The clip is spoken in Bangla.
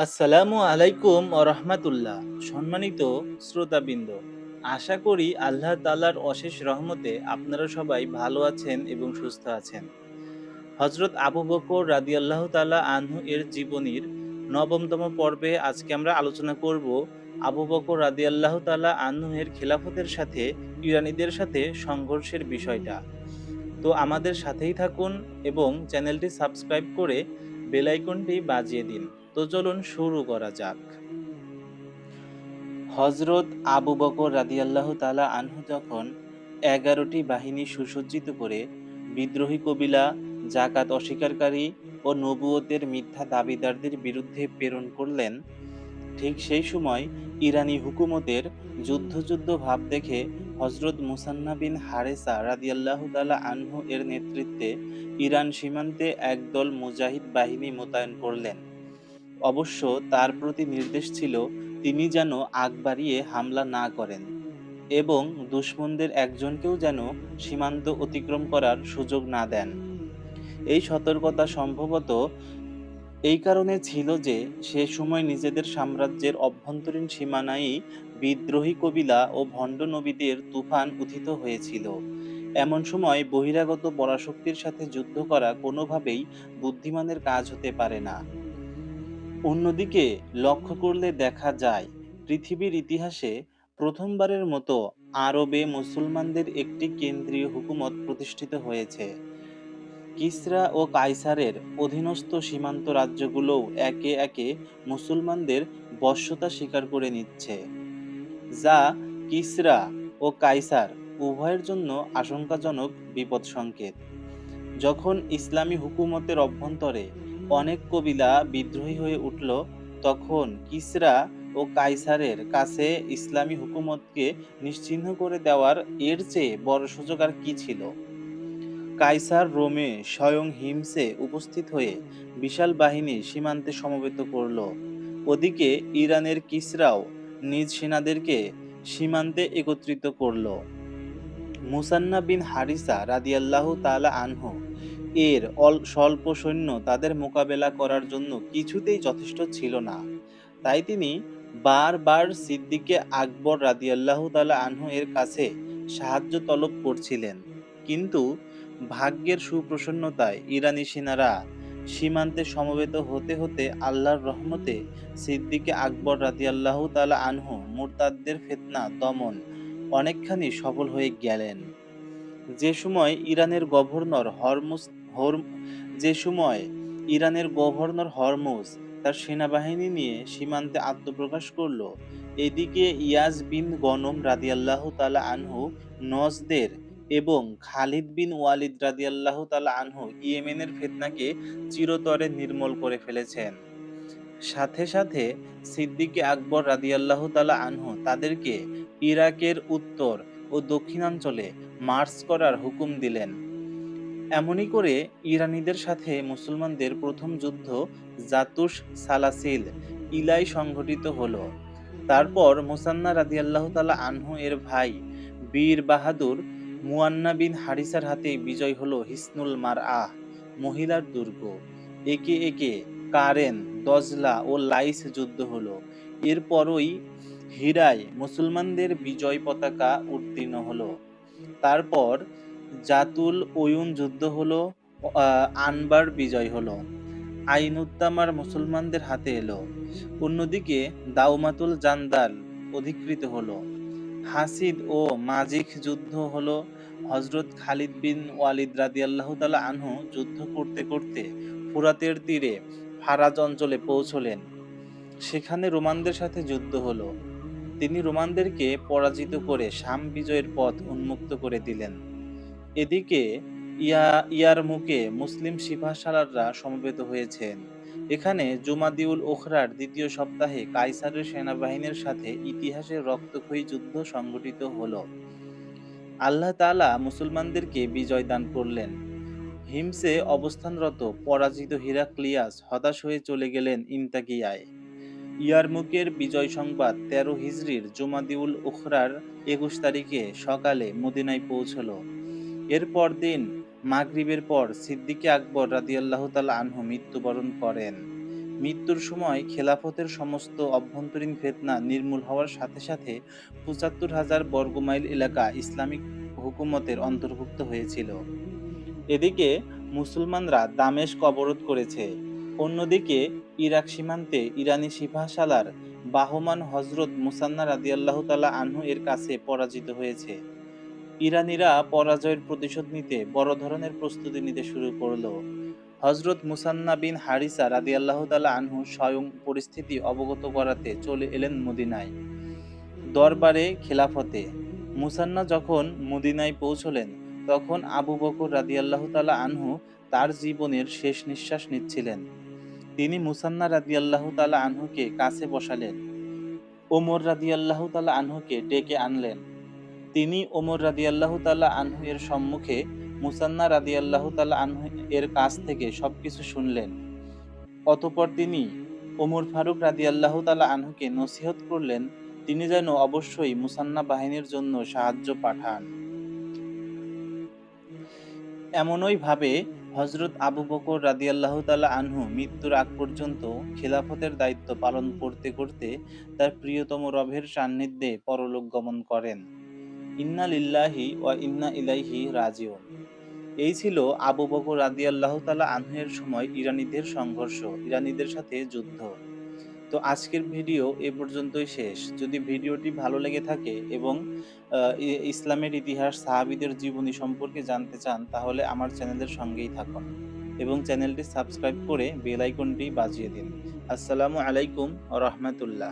আসসালামু আলাইকুম রহমাতুল্লাহ। সম্মানিত শ্রোতাবৃন্দ, আশা করি আল্লাহ তাআলার অশেষ রহমতে আপনারা সবাই ভালো আছেন এবং সুস্থ আছেন। হযরত আবু বকর রাদিয়াল্লাহু তাআলা আনহু এর জীবনীর নবমতম পর্বে আজকে আমরা আলোচনা করব আবু বকর রাদিয়াল্লাহু তাআলা আনহু এর খেলাফতের সাথে ইরানীদের সাথে সংঘর্ষের বিষয়টা। তো আমাদের সাথেই থাকুন এবং চ্যানেলটি সাবস্ক্রাইব করে বেল আইকনটি বাজিয়ে দিন। তো চলুন শুরু করা যাক। হযরত আবু বকর রাদিয়াল্লাহু তাআলা আনহু যখন ১১টি বাহিনী সুসজ্জিত করে বিদ্রোহী কবিলা, যাকাত অস্বীকারী ও নবুয়তের মিথ্যা দাবিদারদের বিরুদ্ধে প্রেরণ করলেন, ঠিক সেই সময় ইরানি হুকুমতের যুদ্ধ ভাব দেখে হযরত মুসান্না বিন হারেসা রাদিয়াল্লাহু তাআলা আনহু এর নেতৃত্বে ইরান সীমান্তে একদল মুজাহিদ বাহিনী মোতায়েন করলেন। অবশ্য তার প্রতি নির্দেশ ছিল তিনি যেন আগ বাড়িয়ে হামলা না করেন এবং দুশমনদের একজনকেও যেন সীমান্ত অতিক্রম করার সুযোগ না দেন। এই সতর্কতা সম্ভবত এই কারণে ছিল যে সে সময় নিজেদের সাম্রাজ্যের অভ্যন্তরীণ সীমানায়ই বিদ্রোহী কবিলা ও ভণ্ড নবীদের তুফান উত্থিত হয়েছিল। এমন সময় বহিরাগত পরাশক্তির সাথে যুদ্ধ করা কোনোভাবেই বুদ্ধিমানের কাজ হতে পারে না। অন্যদিকে লক্ষ্য করলে দেখা যায় পৃথিবীর ইতিহাসে প্রথমবারের মতো আরবে মুসলমানদের একটি কেন্দ্রীয় হুকুমত প্রতিষ্ঠিত হয়েছে। কিসরা ও কায়সারের অধীনস্থ সীমান্ত রাজ্যগুলোও একে একে মুসলমানদের বশ্যতা স্বীকার করে নিচ্ছে, যা কিসরা ও কায়সার উভয়ের জন্য আশঙ্কাজনক বিপদ সংকেত। যখন ইসলামী হুকুমতের অভ্যন্তরে অনেক কবিলা বিদ্রোহী হয়ে উঠল, তখন কিসরা ও কায়সারের কাছে ইসলামী হুকুমতকে নিশ্চিহ্ন করে দেওয়ার এর চেয়ে বড় সুযোগ আর কি ছিল। কায়সার রোমে স্বয়ং হিমসে উপস্থিত হয়ে বিশাল বাহিনী সীমান্তে সমবেত করল। ওদিকে ইরানের কিসরাও নিজ সেনাদেরকে সীমান্তে একত্রিত করল। মুসান্না বিন হারিসা রাদিয়াল্লাহু তাআলা আনহু এর স্বল্প সৈন্য তাদের মোকাবেলা করার জন্য কিছুতেই যথেষ্ট ছিল না। তাই তিনি বারবার সিদ্দিকে আকবর রাদিয়াল্লাহু তাআলা আনহু এর কাছে সাহায্য তলব করছিলেন। কিন্তু ভাগ্যের সুপ্রসন্নতায় ইরানি সেনারা সীমান্তে সমবেত হতে হতে আল্লাহর রহমতে সিদ্দিকে আকবর রাদিয়াল্লাহু তাআলা আনহু মুরতাদদের ফিতনা দমন অনেকখানি সফল হয়ে গেলেন। যে সময় ইরানের গভর্নর হরমুজ হর যে সময় ইরানের গভর্নর হরমুজ তার সেনাবাহিনী নিয়ে সীমান্তে আত্মপ্রকাশ করল, এদিকে ইয়াজ বিন গনম রাদিয়াল্লাহু তাআলা আনহু নজদের এবং খালিদ বিন ওয়ালিদ রাদিয়াল্লাহু তাআলা আনহু ইয়েমেনের ফিতনাকে চিরতরে নির্মূল করে ফেলেছেন। সাথে সাথে সিদ্দিকে আকবর রাদিয়াল্লাহু তাআলা আনহু তাদেরকে ইরাকের উত্তর ও দক্ষিণাঞ্চলে মার্চ করার হুকুম দিলেন। এমনি করে ইরানীদের সাথে মুসলমানদের প্রথম যুদ্ধ জাতুস সালাসিল ইলাই সংঘটিত হলো। তারপর মুসান্না রাদিয়াল্লাহু তাআলা আনহু এর ভাই বীর বাহাদুর মুয়ান্না বিন হারিসার হাতে বিজয় হলো হিসনুল মারআহ মহিলার দুর্গ। একে একে কারেন, দজলা ও লাইস যুদ্ধ হলো। এরপরই হীরায় মুসলমানদের বিজয় পতাকা উত্তীর্ণ হলো। তারপর জাতুল ওয়ুন যুদ্ধ হলো, আনবার বিজয় হলো, আইনুত্তামার মুসলমানদের হাতে এলো। অন্যদিকে দাউমাতুল জান্দাল অধিকৃত হলো। হাসিদ ও মাজিখ যুদ্ধ হলো। হযরত খালিদ বিন ওয়ালিদ রাদিয়াল্লাহু তাআলা আনহু যুদ্ধ করতে করতে ফুরাতের তীরে ফারাজ অঞ্চলে পৌঁছলেন। সেখানে রোমানদের সাথে যুদ্ধ হলো। তিনি রোমানদেরকে পরাজিত করে শাম বিজয়ের পথ উন্মুক্ত করে দিলেন। এদিকে ইয়ারমুকে মুসলিম সিপাহসালাররা সমবেত হয়েছেন। এখানে জুমাদিউল উখরার দ্বিতীয় সপ্তাহে কায়সারের সেনাবাহিনীর সাথে ইতিহাসের রক্তক্ষয়ী যুদ্ধ সংঘটিত হলো। আল্লাহ তাআলা মুসলমানদেরকে বিজয় দান করলেন। হিমসে অবস্থানরত পরাজিত হিরাক্লিয়াস হতাশ হয়ে চলে গেলেন ইন্তাকিয়ায়। ইয়ারমুকের বিজয় সংবাদ ১৩ হিজরির জুমাদিউল উখরার ২১ তারিখে সকালে মদিনায় পৌঁছল। এর পরদিন মাগরিবের পর সিদ্দিকে আকবর রাদিয়াল্লাহু তাআলা আনহু মৃত্যুবরণ করেন। মৃত্যুর সময় খেলাফতের সমস্ত অভ্যন্তরীণ ফিতনা নির্মূল হওয়ার সাথে সাথে ৭৫,০০০ বর্গমাইল এলাকা ইসলামিক হুকুমতের অন্তর্ভুক্ত হয়েছিল। এদিকে মুসলমানরা দামেস্ক অবরোধ করেছে। অন্যদিকে ইরাক সীমান্তে ইরানি সিপাহসালার বাহমান হযরত মুসান্না রাদিয়াল্লাহু তাআলা আনহু এর কাছে পরাজিত হয়েছে। ইরানিরা পরাজয়ের প্রতিশোধ নিতে বড় ধরনের প্রস্তুতি নিতে শুরু করল। হযরত মুসান্না বিন হারিসা রাদিয়াল্লাহু তাআলা আনহু স্বয়ং পরিস্থিতি অবগত করাতে চলে এলেন মদিনায়। দরবারে খেলাফতে মুসান্না যখন মদিনায় পৌঁছলেন, তখন আবু বকর রাদিয়াল্লাহু তাআলা আনহু তার জীবনের শেষ নিঃশ্বাস নিচ্ছিলেন। তিনি মুসান্না রাদিয়াল্লাহু তাআলা আনহুকে কাছে বসালেন। ওমর রাদিয়াল্লাহু তাআলা আনহুকে ডেকে আনলেন। তিনি ওমর রাদিয়াল্লাহু তাআলা আনহু এর সম্মুখে মুসান্না রাদিয়াল্লাহু তাআলা আনহু এর কাছ থেকে সবকিছু শুনলেন। অতঃপর তিনি ওমর ফারুক রাদিয়াল্লাহু তাআলা আনহুকে নসিহত করলেন, তিনি যেন অবশ্যই মুসান্না বাহিনীর জন্য সাহায্য পাঠান। এমনই ভাবে হযরত আবু বকর রাদিয়াল্লাহু তাআলা আনহু মৃত্যুর আগ পর্যন্ত খেলাফতের দায়িত্ব পালন করতে করতে তার প্রিয়তম রবের সান্নিধ্যে পরলোক গমন করেন। ইন্না লিল্লাহি ওয়া ইন্না ইলাইহি রাজিউন। এই ছিল আবু বকর রাদিয়াল্লাহু তাআলা আনহু এর সময় ইরানীদের সংঘর্ষ, ইরানীদের সাথে যুদ্ধ। তো আজকের ভিডিও এ পর্যন্তই শেষ। যদি ভিডিওটি ভালো লেগে থাকে এবং ইসলামের ইতিহাস, সাহাবীদের জীবনী সম্পর্কে জানতে চান, তাহলে আমার চ্যানেলের সঙ্গেই থাকুন এবং চ্যানেলটি সাবস্ক্রাইব করে বেল আইকনটি বাজিয়ে দিন। আসসালামু আলাইকুম ওয়া রাহমাতুল্লাহ।